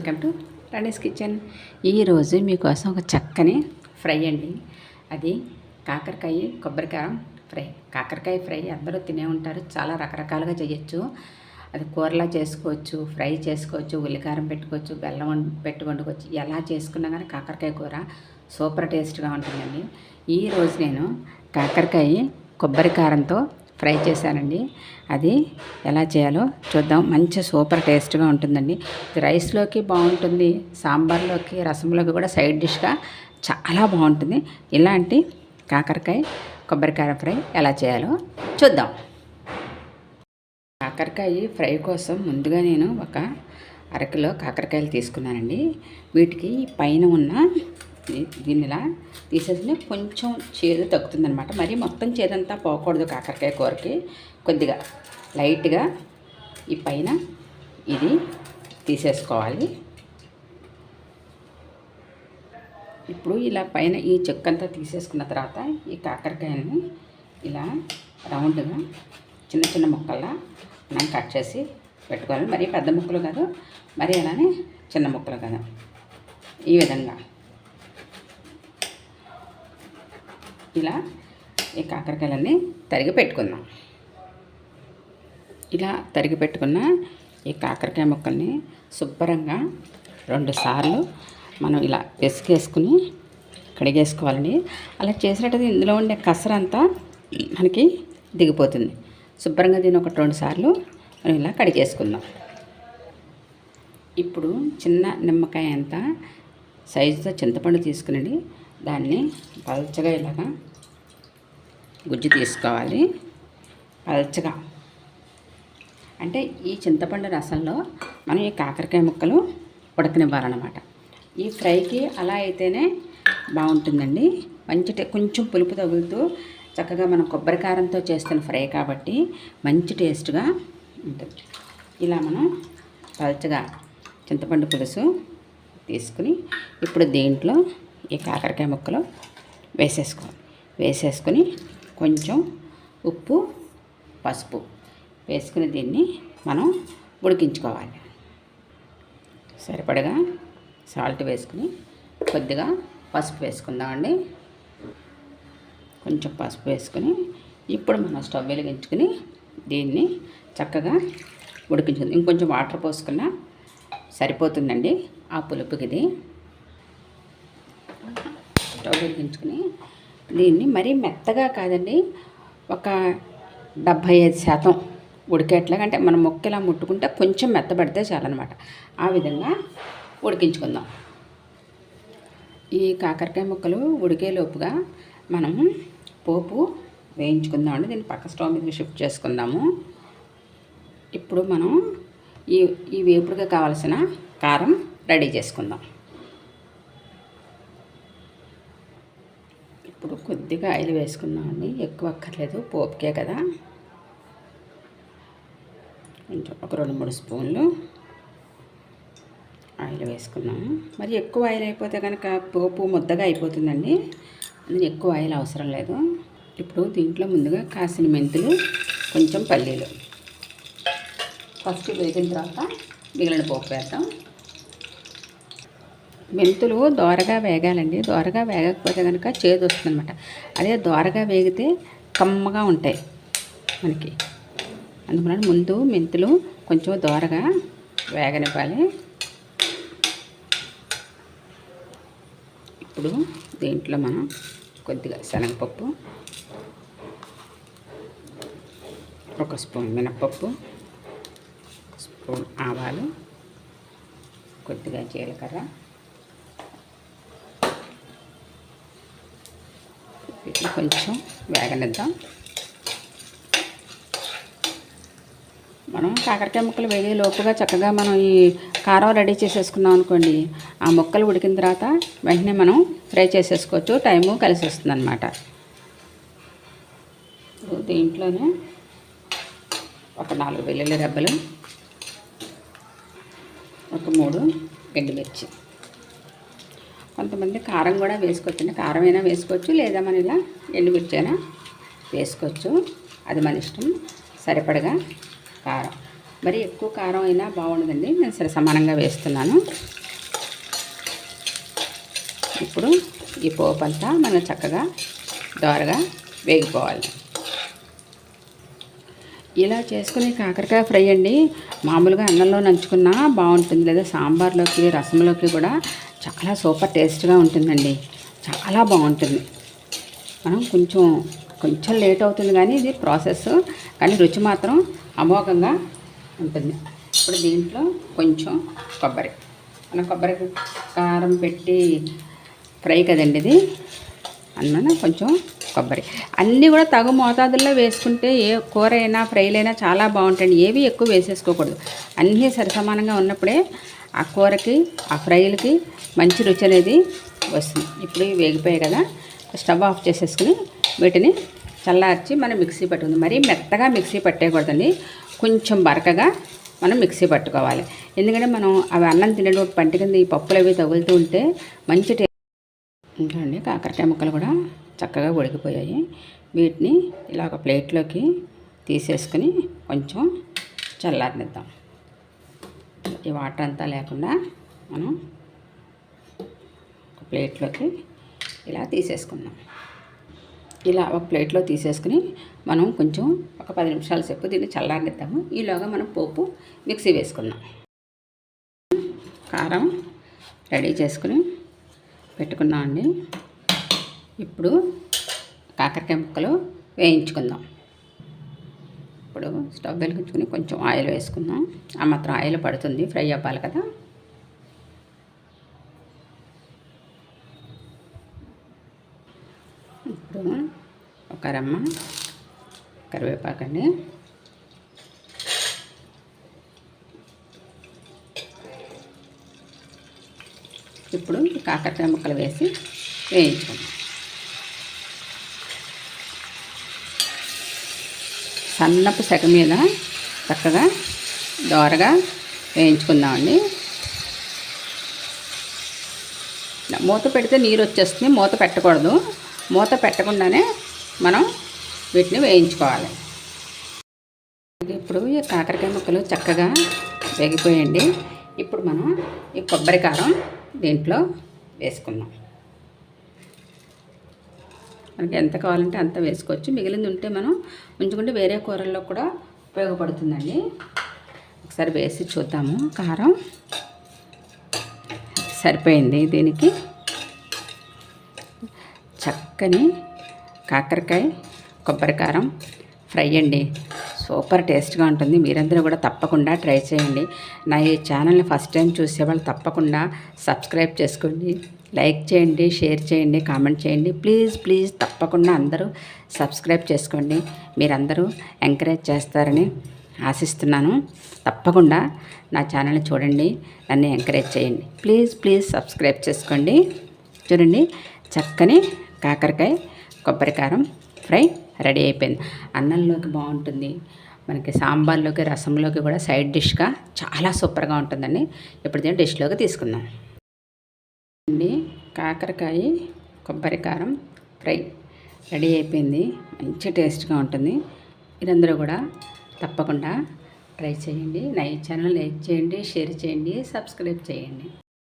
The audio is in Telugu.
Welcome to Rani's kitchen. ఈరోజు మీకోసం ఒక చక్కని ఫ్రై అండి. అది కాకరకాయ కొబ్బరికారం ఫ్రై. కాకరకాయ ఫ్రై అందరూ తినే ఉంటారు, చాలా రకరకాలుగా చేయొచ్చు. అది కూరలా చేసుకోవచ్చు, ఫ్రై చేసుకోవచ్చు, ఉల్లికారం పెట్టుకోవచ్చు, బెల్లం పెట్టి వండుకోవచ్చు. ఎలా చేసుకున్నా కానీ కాకరకాయ కూర సూపర్ టేస్ట్గా ఉంటుందండి. ఈరోజు నేను కాకరకాయ కొబ్బరికారంతో ఫ్రై చేశానండి. అది ఎలా చేయాలో చూద్దాం. మంచి సూపర్ టేస్ట్గా ఉంటుందండి. రైస్లోకి బాగుంటుంది, సాంబార్లోకి, రసంలోకి కూడా సైడ్ డిష్గా చాలా బాగుంటుంది. ఇలాంటి కాకరకాయ కొబ్బరికాయ ఫ్రై ఎలా చేయాలో చూద్దాం. కాకరకాయ ఫ్రై కోసం ముందుగా నేను ఒక అరకిలో కాకరకాయలు తీసుకున్నానండి. వీటికి పైన ఉన్న దీనిలా తీసేసి కొంచెం చేదు తగ్గుతుందనమాట. మరి మొత్తం చేదంతా పోకూడదు కాకరకాయ కూరకి. కొద్దిగా లైట్గా ఈ పైన ఇది తీసేసుకోవాలి. ఇప్పుడు ఇలా పైన ఈ చెక్కంతా తీసేసుకున్న తర్వాత ఈ కాకరకాయని ఇలా రౌండ్గా చిన్న చిన్న ముక్కల్లా మనం కట్ చేసి పెట్టుకోవాలి. మరీ పెద్ద ముక్కలు కాదు, మరి అలానే చిన్న ముక్కలు కాదు. ఈ విధంగా ఇలా ఈ కాకరకాయలన్నీ తరిగి పెట్టుకుందాం. ఇలా తరిగి పెట్టుకున్న ఈ కాకరకాయ ముక్కల్ని శుభ్రంగా 2 సార్లు మనం ఇలా పిసికేసుకుని కడిగేసుకోవాలండి. అలా చేసినట్టయితే ఇందులో ఉండే కసరంతా మనకి దిగిపోతుంది. శుభ్రంగా దీన్ని ఒక 2 సార్లు మనం ఇలా కడిగేసుకుందాం. ఇప్పుడు చిన్న నిమ్మకాయ అంత సైజుతో చింతపండు తీసుకునండి. దాన్ని పల్చగా ఇలాగా గుజ్జు తీసుకోవాలి. పల్చగా అంటే ఈ చింతపండు రసంలో మనం ఈ కాకరకాయ ముక్కలు ఉడకనివ్వాలన్నమాట. ఈ ఫ్రైకి అలా అయితేనే బాగుంటుందండి. మంచి కొంచెం పులుపు తగులుతూ చక్కగా మనం కొబ్బరికారంతో చేస్తున్న ఫ్రై కాబట్టి మంచి టేస్ట్గా ఉంటుంది. ఇలా మనం పల్చగా చింతపండు పులుసు తీసుకుని ఇప్పుడు దీంట్లో ఈ కాకరకాయ ముక్కలు వేసేసుకొని కొంచెం ఉప్పు, పసుపు వేసుకుని దీన్ని మనం ఉడికించుకోవాలి. సరిపడగా సాల్ట్ వేసుకుని కొద్దిగా పసుపు వేసుకుందామండి. కొంచెం పసుపు వేసుకుని ఇప్పుడు మనం స్టవ్ వెలిగించుకుని దీన్ని చక్కగా ఉడికించుకుందాం. ఇంకొంచెం వాటర్ పోసుకున్నా సరిపోతుందండి ఆ పులుపుకి. ఇది స్టవ్ వెలిగించుకుని దీన్ని మరీ మెత్తగా కాదండి, ఒక 75% ఉడికేట్లాగా, అంటే మనం మొక్కలా ముట్టుకుంటే కొంచెం మెత్తబడితే చాలన్నమాట. ఆ విధంగా ఉడికించుకుందాం. ఈ కాకరకాయ ముక్కలు ఉడికేలోపుగా మనం పోపు వేయించుకుందామండి. దీన్ని పక్క స్టవ్ మీద షిఫ్ట్ చేసుకుందాము. ఇప్పుడు మనం ఈ వేపుడుగా కావాల్సిన కారం రెడీ చేసుకుందాం. ఇప్పుడు కొద్దిగా ఆయిల్ వేసుకుందామండి, ఎక్కువ అక్కర్లేదు, పోపుకే కదా. కొంచెం ఒక 2-3 స్పూన్లు ఆయిల్ వేసుకున్నాము. మరి ఎక్కువ ఆయిల్ అయిపోతే కనుక పోపు ముద్దగా అయిపోతుందండి. అందులో ఎక్కువ ఆయిల్ అవసరం లేదు. ఇప్పుడు దీంట్లో ముందుగా కాసిన మెంతులు, కొంచెం పల్లీలు ఫస్ట్ వేగిన తర్వాత మిగిలిన పోపు వేద్దాం. మెంతులు దోరగా వేగాలండి. దోరగా వేగకపోతే కనుక చేదు వస్తుందన్నమాట. అదే దోరగా వేగితే కమ్మగా ఉంటాయి మనకి. అందుకని ముందు మెంతులు కొంచెం దోరగా వేగనివ్వాలి. ఇప్పుడు దీంట్లో మనం కొద్దిగా శనగపప్పు, 1 స్పూన్ మినపప్పు, 1 స్పూన్ ఆవాలు, కొద్దిగా జీలకర్ర, వీటిని కొంచెం వేగనిద్దాం. మనం కాకరకాయ ముక్కలు వేగే లోపుగా చక్కగా మనం ఈ కారం రెడీ చేసేసుకున్నాం అనుకోండి, ఆ ముక్కలు ఉడికిన తర్వాత వెంటనే మనం ఫ్రై చేసేసుకోవచ్చు. టైము కలిసి వస్తుంది అన్నమాట. దీంట్లోనే ఒక 4 వెల్లుల్లి రెబ్బలు, ఒక 3 ఎండుమిర్చి. కొంతమంది కారం కూడా వేసుకోవచ్చండి. కారం అయినా వేసుకోవచ్చు, లేదా మన ఇలా ఎండుమిర్చి అయినా వేసుకోవచ్చు. అది మన ఇష్టం. సరిపడగా కారం, మరి ఎక్కువ కారం అయినా బాగుండదండి. నేను సరే సమానంగా వేస్తున్నాను. ఇప్పుడు ఈ పోపు అంతా మనం చక్కగా దోరగా వేగిపోవాలి. ఇలా చేసుకునే కాకరకాయ ఫ్రై అండి మామూలుగా అన్నంలో నంచుకున్నా బాగుంటుంది, లేదా సాంబార్లోకి రసంలోకి కూడా చాలా సూపర్ టేస్ట్గా ఉంటుందండి. చాలా బాగుంటుంది. మనం కొంచెం లేట్ అవుతుంది కానీ ఇది ప్రాసెస్, కానీ రుచి మాత్రం అమోఘంగా ఉంటుంది. ఇప్పుడు దీంట్లో కొంచెం కొబ్బరి, మనం కొబ్బరి కారం పెట్టి ఫ్రై కదండి ఇది, అందువల్ల కొంచెం కొబ్బరి అన్నీ కూడా తగు మోతాదుల్లో వేసుకుంటే ఏ కూర అయినా ఫ్రైలైనా చాలా బాగుంటాయండి. ఏవి ఎక్కువ వేసేసుకోకూడదు. అన్నీ సరిసమానంగా ఉన్నప్పుడే ఆ కూరకి ఆ ఫ్రైలకి మంచి రుచి అనేది వస్తుంది. ఇప్పుడు వేగిపోయాయి కదా, స్టవ్ ఆఫ్ చేసేసుకుని వీటిని చల్లార్చి మనం మిక్సీ పట్టుకుందాం. మరీ మెత్తగా మిక్సీ పట్టేయకూడదండి, కొంచెం బరకగా మనం మిక్సీ పట్టుకోవాలి. ఎందుకంటే మనం అవి అన్నం తినేటప్పుడు పంట కింద ఈ పప్పులు అవి తగులుతూ ఉంటే మంచి ఇంకండి కాకరకాయ ముక్కలు కూడా చక్కగా ఉడికిపోయాయి. వీటిని ఇలా ఒక ప్లేట్లోకి తీసేసుకుని కొంచెం చల్లారనిద్దాం. ఈ వాటర్ అంతా లేకుండా మనం ఒక ప్లేట్లోకి ఇలా తీసేసుకుందాం. ఇలా ఒక ప్లేట్లో తీసేసుకుని మనం కొంచెం ఒక 10 నిమిషాల సేపు దీన్ని చల్లారనిద్దాము. ఈలోగా మనం పోపు మిక్సీ వేసుకుందాం. కారం రెడీ చేసుకుని పెట్టుకున్నామండి. ఇప్పుడు కాకరకాయ ముక్కలు వేయించుకుందాం. ఇప్పుడు స్టవ్ వెలిగించుకుని కొంచెం ఆయిల్ వేసుకుందాం. ఆ మాత్రం ఆయిల్ పడుతుంది, ఫ్రై అవ్వాలి కదా. ఇప్పుడు ఒక రెమ్మ కరివేపాకండి, ఇప్పుడు కాకరకాయ ముక్కలు వేసి వేయించుకుందాం. సన్నపు సెగ మీద చక్కగా దోరగా వేయించుకుందామండి. మూత పెడితే నీరు వచ్చేస్తుంది, మూత పెట్టకూడదు. మూత పెట్టకుండానే మనం వీటిని వేయించుకోవాలి. ఇప్పుడు ఈ కాకరకాయ ముక్కలు చక్కగా వేగిపోయండి. ఇప్పుడు మనం ఈ కొబ్బరి కారం దీంట్లో వేసుకుందాం. మనకి ఎంత కావాలంటే అంత వేసుకోవచ్చు. మిగిలింది ఉంటే మనం ఉంచుకుంటే వేరే కూరల్లో కూడా ఉపయోగపడుతుందండి. ఒకసారి వేసి చూద్దాము. కారం సరిపోయింది. దీనికి చక్కని కాకరకాయ కొబ్బరి కారం ఫ్రై అండి, సూపర్ టేస్ట్గా ఉంటుంది. మీరందరూ కూడా తప్పకుండా ట్రై చేయండి. నా ఈ ఛానల్ని ఫస్ట్ టైం చూసేవాళ్ళు తప్పకుండా సబ్స్క్రైబ్ చేసుకోండి, లైక్ చేయండి, షేర్ చేయండి, కామెంట్ చేయండి. ప్లీజ్ తప్పకుండా అందరూ సబ్స్క్రైబ్ చేసుకోండి. మీరందరూ ఎంకరేజ్ చేస్తారని ఆశిస్తున్నాను. తప్పకుండా నా ఛానల్ని చూడండి, నన్ను ఎంకరేజ్ చేయండి. ప్లీజ్ సబ్స్క్రైబ్ చేసుకోండి. చూడండి, చక్కని కాకరకాయ కొబ్బరి కారం ఫ్రై రెడీ అయిపోయింది. అన్నంలోకి బాగుంటుంది, మనకి సాంబార్లోకి రసంలోకి కూడా సైడ్ డిష్గా చాలా సూపర్గా ఉంటుందండి. ఇప్పుడు దీన్ని డిష్లోకి తీసుకుందాం అండి. కాకరకాయ కొబ్బరి కారం ఫ్రై రెడీ అయిపోయింది. మంచి టేస్ట్గా ఉంటుంది. మీరందరూ కూడా తప్పకుండా ట్రై చేయండి. నా ఈ ఛానల్ లైక్ చేయండి, షేర్ చేయండి, సబ్స్క్రైబ్ చేయండి.